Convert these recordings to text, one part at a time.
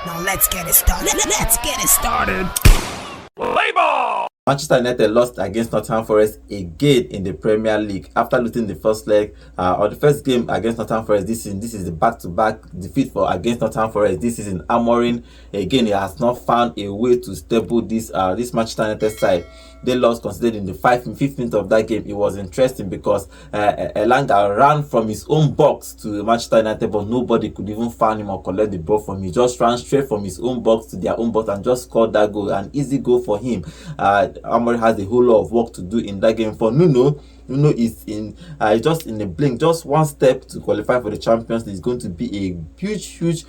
Now let's get it started. Let's get it started. Play ball! Manchester United lost against Nottingham Forest again in the Premier League after losing the first leg or the first game against Nottingham Forest this season. This is the back-to-back defeat for against Nottingham Forest. This is in Amorim. Again, he has not found a way to stable this Manchester United side. They lost considered in the 5th minute of that game. It was interesting because Elanga ran from his own box to Manchester United, but nobody could even find him or collect the ball from him. He just ran straight from his own box to their own box and just scored that goal. An easy goal for him. Amorim has a whole lot of work to do in that game. For Nuno is in just in the blink, just one step to qualify for the Champions League. Is going to be a huge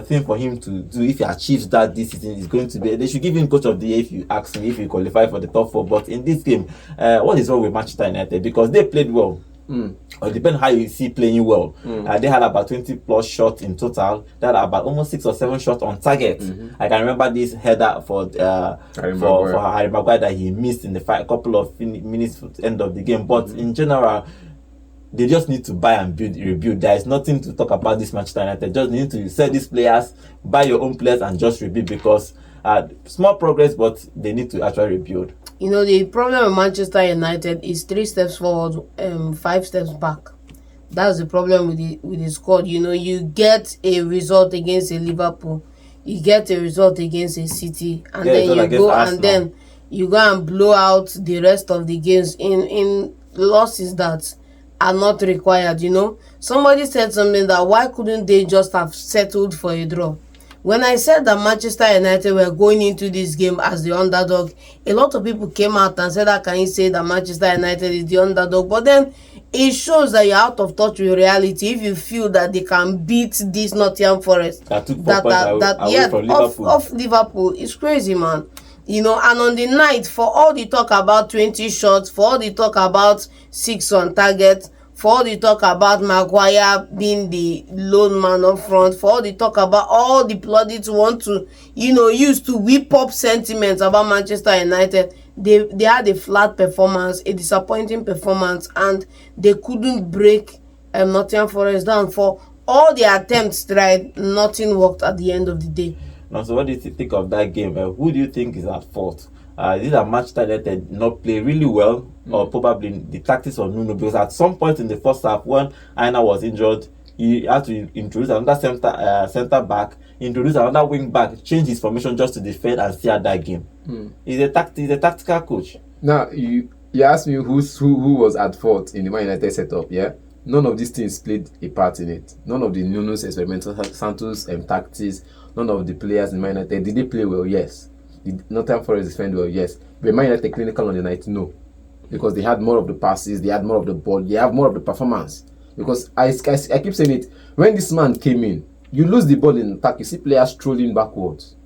thing for him to do. If he achieves that this season, is going to be, they should give him coach of the year if you ask me, if he qualify for the top 4. But in this game, what is wrong with Manchester United? Because they played well. Or depend how you see playing well. They had about 20 plus shots in total. They had about almost 6 or 7 shots on target. I can remember this header for Harry Maguire that he missed in the couple of minutes at the end of the game. But in general, they just need to buy and rebuild. There is nothing to talk about this Manchester United. Just need to sell these players, buy your own players, and just rebuild, because small progress, but they need to actually rebuild. You know, the problem with Manchester United is 3 steps forward, 5 steps back. That's the problem with the squad. You know, you get a result against a Liverpool, you get a result against a City, and then you go and blow out the rest of the games in losses that are not required. You know, somebody said something that why couldn't they just have settled for a draw? When I said that Manchester United were going into this game as the underdog, a lot of people came out and said, how can you say that Manchester United is the underdog? But then it shows that you're out of touch with reality if you feel that they can beat this Nottingham Forest that took 4 points from Liverpool. Off Liverpool. It's crazy, man. You know, and on the night, for all the talk about 20 shots, for all the talk about 6 on target, for all the talk about Maguire being the lone man up front, for all the talk about all the plaudits want to, use to whip up sentiments about Manchester United, they had a flat performance, a disappointing performance, and they couldn't break Nottingham Forest down. For all the attempts tried, nothing worked at the end of the day. Now, so what do you think of that game? Who do you think is at fault? Did Manchester United not play really well, or probably the tactics of Nuno? Because at some point in the first half, when Aina was injured, he had to introduce another centre back, introduce another wing back, change his formation just to defend and steer that game. He's a tactical coach. Now you asked me who was at fault in the Man United setup. Yeah, none of these things played a part in it. None of the Nuno's experimental Santos tactics. None of the players in Man United, did they play well? Yes. Did Nottingham Forest defend well? Yes. But Man United clinical on the night? No. Because they had more of the passes, they had more of the ball, they have more of the performance. Because I keep saying it, when this man came in, you lose the ball in attack, you see players strolling backwards.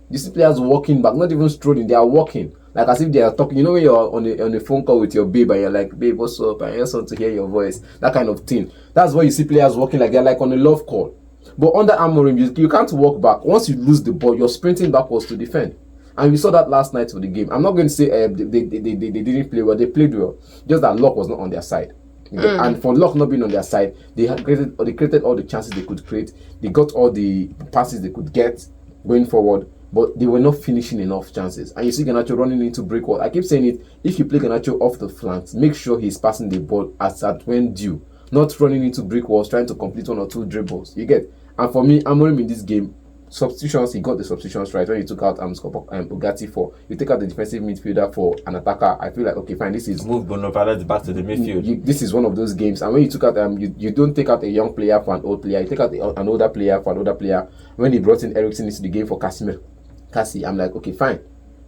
You see players walking back, not even strolling, they are walking. Like as if they are talking. You know when you're on a phone call with your babe and you're like, babe, what's up? And I just want to hear your voice. That kind of thing. That's why you see players walking like they're like on a love call. But under Amorim, you can't walk back. Once you lose the ball, you're sprinting backwards to defend. And we saw that last night for the game. I'm not going to say they didn't play well. They played well. Just that luck was not on their side. And for luck not being on their side, they created all the chances they could create. They got all the passes they could get going forward. But they were not finishing enough chances. And you see Garnacho running into brick wall. I keep saying it. If you play Garnacho off the flanks, make sure he's passing the ball at when due. Not running into brick walls, trying to complete 1 or 2 dribbles. You get? And for me, Amorim in this game, substitutions, he got the substitutions right. When you took out Bugatti for, you take out the defensive midfielder for an attacker, I feel like, okay, fine, this is... Move Bruno Fernandes back to the midfield. This is one of those games. And when you took out, you don't take out a young player for an old player. You take out an older player for an older player. When he brought in Eriksen into the game for Cassie, I'm like, okay, fine.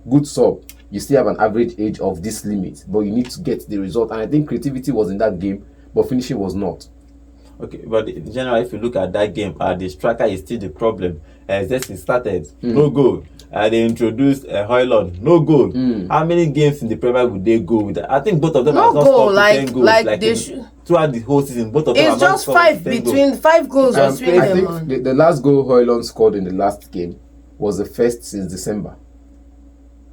Good sub. You still have an average age of this limit, but you need to get the result. And I think creativity was in that game, but finishing was not. Okay, but in general, if you look at that game, the striker is still the problem. Since it started, no goal. They introduced Højlund, no goal. How many games in the Premier would they go with that? I think both of them have not scored 10 goals. Throughout the whole season, both of them have not scored 10 goals. It's just 5 goals between them. I think the last goal Højlund scored in the last game was the first since December.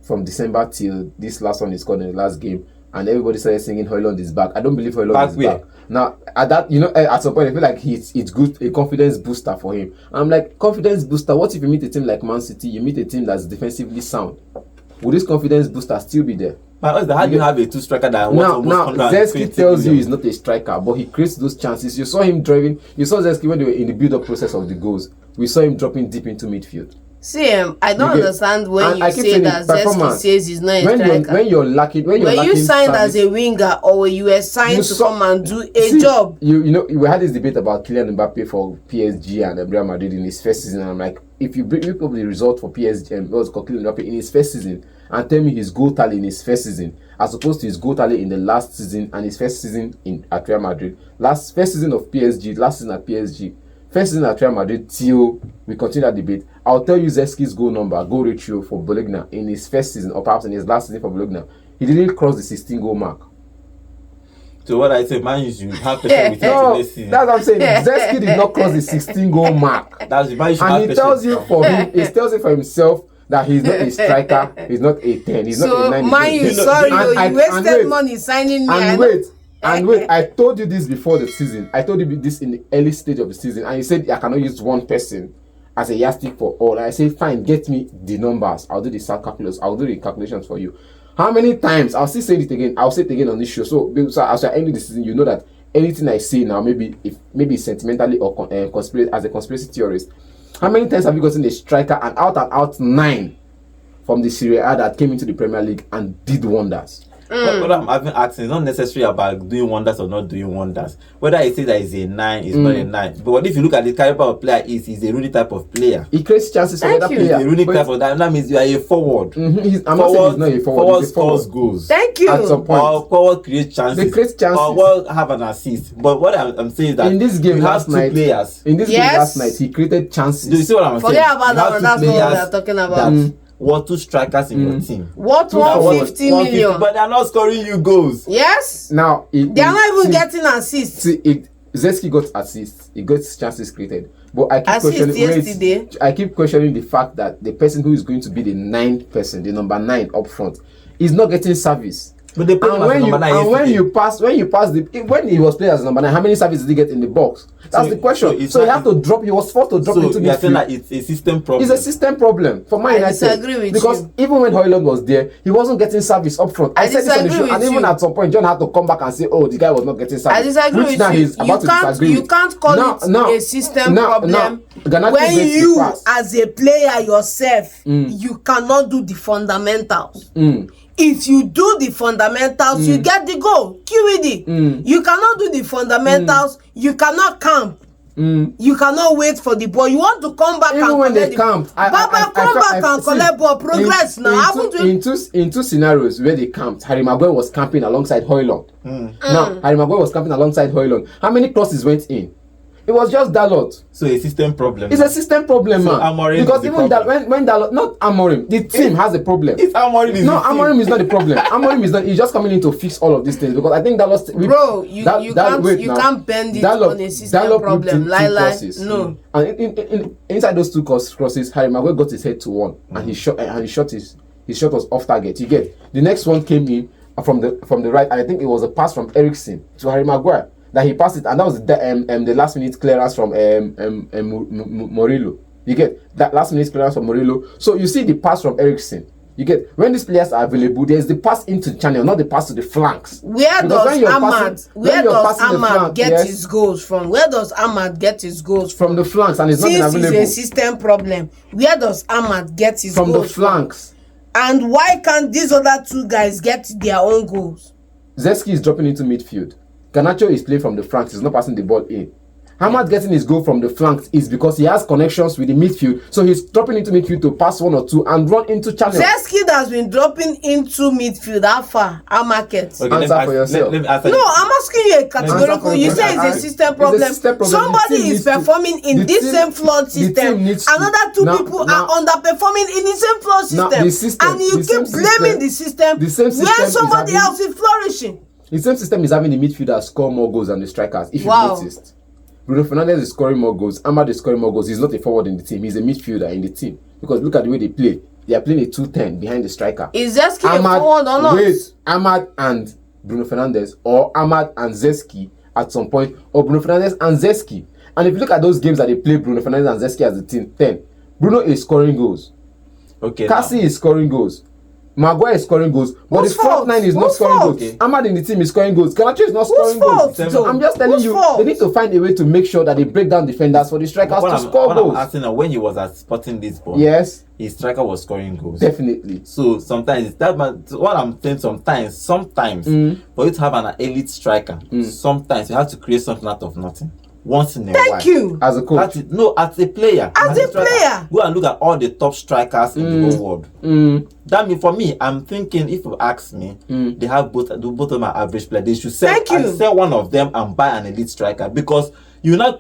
From December till this last one he scored in the last game. And everybody started singing Højlund is back. I don't believe Højlund is back. Now, at that, at some point, I feel like it's good, a confidence booster for him. I'm like, confidence booster. What if you meet a team like Man City? You meet a team that's defensively sound. Will this confidence booster still be there? But how do you have a two striker that now Zeski tells you he's not a striker, but he creates those chances. You saw him driving. You saw Zeski when they were in the build-up process of the goals. We saw him dropping deep into midfield. See, I don't understand when you say that Zeski says he's not a striker. When you're lacking, when you signed as a winger or you were signed to come and do a job. We had this debate about Kylian Mbappe for PSG and Real Madrid in his first season. And I'm like, if you bring up the result for PSG and Kylian Mbappe in his first season and tell me his goal tally in his first season as opposed to his goal tally in the last season and his first season at Real Madrid, first season of PSG, last season at PSG, first season at Real Madrid till we continue that debate, I'll tell you Zeski's goal ratio for Bologna in his first season or perhaps in his last season for Bologna. He didn't cross the 16 goal mark. So what I say, man, you should have patience with him next season. That's what I'm saying. Zeski did not cross the 16 goal mark. And he tells you for himself that he's not a striker, he's not a 10, he's not a 9. So, man, you wasted money signing me. And wait, I told you this before the season. I told you this in the early stage of the season, and you said I cannot use one person as a yardstick for all. And I say, fine, get me the numbers. I'll do the calculus. I'll do the calculations for you. How many times? I'll still say it again. I'll say it again on this show. So as I end the season, you know that anything I say now, maybe sentimentally or as a conspiracy theorist. How many times have you gotten a striker and out 9 from the Serie A that came into the Premier League and did wonders? What I'm asking is not necessarily about doing wonders or not doing wonders. Whether I say that he's a 9, is not a 9. But if you look at the caliber of player, he's a Rooney type of player. He creates chances for other players. He's a Rooney type of that means you are a forward. I'm not saying he's not a forward. Forward scores goals. Thank you. At some point. Or forward creates chances. They create chances. Or forward have an assist. But what I'm saying is that in this game last night, game last night, he created chances. Do you see what I'm saying? Forget about that one. That's not what we're talking about. What 2 strikers in your team? What 150 million? But they're not scoring you goals. Yes. Now they are not even getting assists. Zeski got assists. He got chances created. But I keep questioning the fact that the person who is going to be the 9th person, the number 9 up front, is not getting service. But they when he was playing as number 9, how many services did he get in the box? That's the question. So he had to drop. He was forced to drop into midfield. Saying that it's a system problem. It's a system problem for Man United. I disagree with because even when Højlund was there, he wasn't getting service up front. I said this on the show, and even at some point, John had to come back and say, "Oh, the guy was not getting service." I disagree with you. You can't call it a system problem when you, as a player yourself, you cannot do the fundamentals. If you do the fundamentals, you get the goal. QED. You cannot do the fundamentals. You cannot camp. You cannot wait for the ball. You want to come back. Even when they camp, come back and collect ball. Progress now. In two scenarios where they camped, Harry Maguire was camping alongside Højlund. Now Harry Maguire was camping alongside Højlund. How many crosses went in? It was just Dalot. So a system problem. It's a system problem, man. Amorim because even that when Dalot, not Amorim, the team has a problem. It's Amorim. Amorim is not the problem. Amorim is not. He's just coming in to fix all of these things because I think Dalot. Bro, you can't bend it on a system problem. No. And inside those 2 crosses, Harry Maguire got his head to one, and his shot was off target. You get the next one came in from the right, and I think it was a pass from Eriksen to Harry Maguire. That he passed it, and that was the last minute clearance from Murillo. You get that last minute clearance from Murillo. So you see the pass from Eriksen. You get when these players are available, there's the pass into the channel, not the pass to the flanks. Where does Ahmad get his goals from? Where does Ahmad get his goals from? The flanks, and it's not available. This is a system problem. Where does Ahmad get his goals from? The flanks. And why can't these other 2 guys get their own goals? Zeski is dropping into midfield. Garnacho is playing from the flanks. He's not passing the ball in. Ahmad getting his goal from the flanks is because he has connections with the midfield. So he's dropping into midfield to pass 1 or 2 and run into channels. Zeski has been dropping into midfield. How far? Our market. Okay, answer for yourself. No, I'm asking you a categorical. You say it's a system problem. Somebody is performing in this same flawed system. Another 2 people are underperforming in the same flawed system. And you keep blaming the system where somebody else is flourishing. The same system is having the midfielders score more goals than the strikers. If you noticed, Bruno Fernandes is scoring more goals. Ahmad is scoring more goals. He's not a forward in the team. He's a midfielder in the team. Because look at the way they play. They are playing a 2-10 behind the striker. Is Zeski a forward or not? Ahmad and Bruno Fernandes or Ahmad and Zeski at some point, or Bruno Fernandes and Zeski. And if you look at those games that they play Bruno Fernandes and Zeski as a team, 10. Bruno is scoring goals. Okay. Cassie is scoring goals. Maguire is scoring goals, but the front line is not scoring goals. Okay. Ahmad in the team is scoring goals. Kanacho is not scoring goals. So I'm just telling you, they need to find a way to make sure that they break down defenders for the strikers to score goals. I'm asking now, when he was at Sporting Lisbon, yes, his striker was scoring goals. Definitely. So sometimes it's that. What I'm saying, sometimes for you to have an elite striker, sometimes you have to create something out of nothing. Once in a while. Thank you. As a coach. As a player. As a player. Go and look at all the top strikers in the whole world. That means for me, I'm thinking if you ask me, they have both of them are average players. They should sell one of them and buy an elite striker, because you not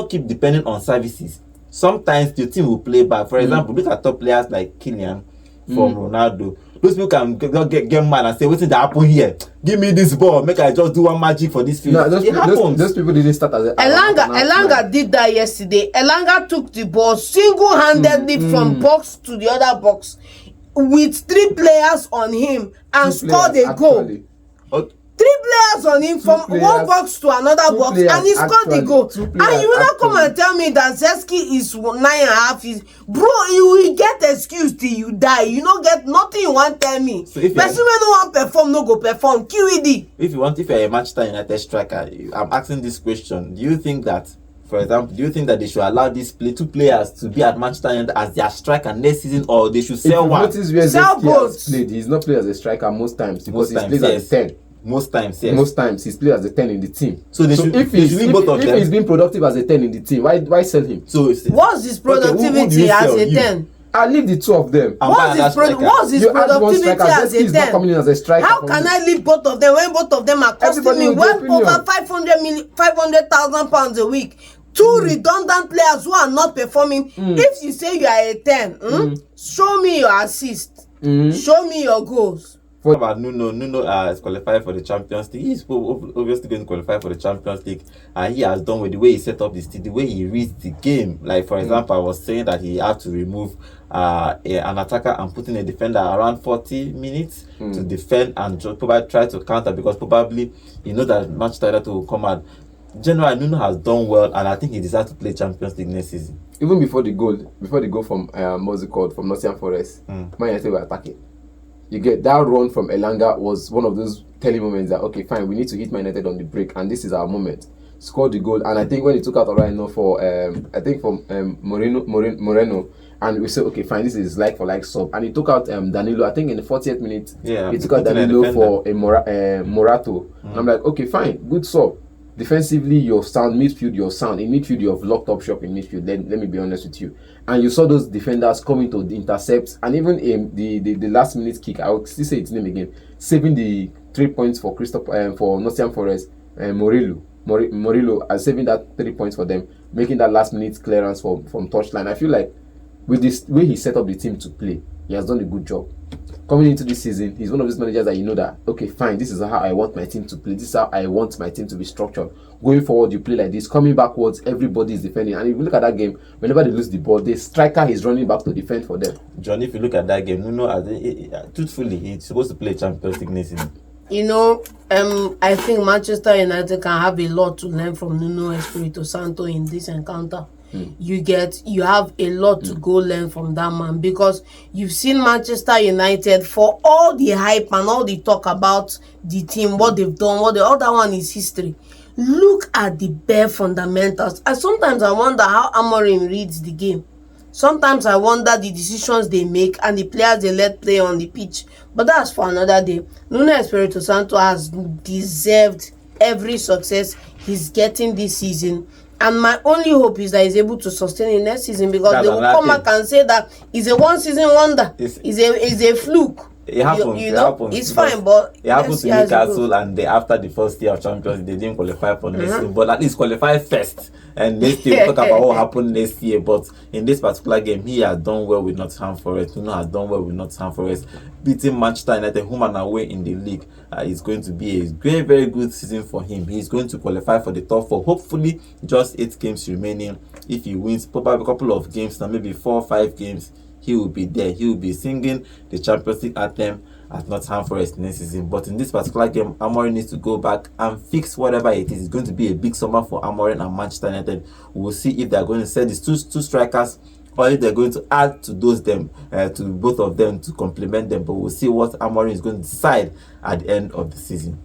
keep depending on services. Sometimes the team will play back. For example, look at top players like Kylian from Ronaldo. Those people can get mad and say, what's that happen here? Give me this ball, make I just do one magic for this field. No, those people didn't start as Elanga did that yesterday. Elanga took the ball single-handedly from box to the other box with 3 players on him and scored a goal. 3 players on him from one box to another box, and he scored the goal. And you will not come and tell me that Zeski is 9.5. Bro, you will get excuse till you die. You don't get nothing you want tell me. So person when no one perform, no go perform. QED. If you're a Manchester United striker, I'm asking this question. Do you think that, for example, they should allow these 2 players to be at Manchester United as their striker next season, or they should sell one? Sell both. He's not played as a striker most times because he's played as a 10. Most times, yes. Most times he's played as a 10 in the team. So if he's been productive as a 10 in the team, why sell him? So what's his productivity as a 10? I leave the 2 of them. What's his productivity as a 10? Not coming in as a striker. How can I leave both of them when both of them are costing me over 500,000 pounds a week? 2 redundant players who are not performing. If you say you are a 10, show me your assist. Show me your goals. What about Nuno? Nuno is qualified for the Champions League. He's obviously going to qualify for the Champions League. He has done with the way he set up this team, the way he reads the game. Like, for example, I was saying that he had to remove an attacker and put in a defender around 40 minutes to defend and probably try to counter, because probably he knows that Manchester United will come out. Generally, Nuno has done well, and I think he deserves to play Champions League next season. Even before the goal from what's it called, from Nottingham Forest, Man United were attacking. You get that run from Elanga was one of those telling moments that, okay, fine, we need to hit Man United on the break, and this is our moment. Scored the goal, and I think when he took out Orano for Moreno, and we said, okay, fine, this is like for like sub, and he took out Danilo. I think in the 40th minute, he took out Danilo for a Morato. And I'm like, okay, fine, good sub. Defensively, you're sound. Midfield, you're sound. In midfield, you've locked up shop in midfield. Let me be honest with you. And you saw those defenders coming to the intercepts, and even the last minute kick. I will still say its name again, saving the 3 points for for Nottingham Forest. Murillo, and saving that 3 points for them, making that last minute clearance from touchline. I feel like with this way he set up the team to play, he has done a good job. Coming into this season, he's one of those managers that you know that, okay, fine, this is how I want my team to play. This is how I want my team to be structured. Going forward, you play like this. Coming backwards, everybody is defending. And if you look at that game, whenever they lose the ball, the striker is running back to defend for them. John, if you look at that game, Nuno, truthfully, he's supposed to play Champions League next season. You know, I think Manchester United can have a lot to learn from Nuno Espirito Santo in this encounter. You have a lot to go learn from that man, because you've seen Manchester United, for all the hype and all the talk about the team, what they've done, the other one is history. Look at the bare fundamentals. And sometimes I wonder how Amorim reads the game. Sometimes I wonder the decisions they make and the players they let play on the pitch. But that's for another day. Nuno Espirito Santo has deserved every success he's getting this season. And my only hope is that he's able to sustain it next season, because they will come back and say that it's a one-season wonder. It's a fluke. It happens. You know, it's fine, but it happened to Newcastle, and after the first year of Champions, they didn't qualify for next season. But at least qualify first, and next year we'll talk about what happened next year. But in this particular game, he has done well with Nottingham Forest. Nuno has done well with Nottingham Forest, beating Manchester United, home and away in the league. It's going to be a very, very good season for him. He's going to qualify for the top 4. Hopefully, just 8 games remaining. If he wins probably a couple of games, now maybe 4 or 5 games, he will be there. He will be singing the Champions League anthem at Nottingham Forest next season. But in this particular game, Amorim needs to go back and fix whatever it is. It's going to be a big summer for Amorim and Manchester United. We will see if they're going to sell these two strikers, or if they're going to add to to both of them to complement them. But we'll see what Amorim is going to decide at the end of the season.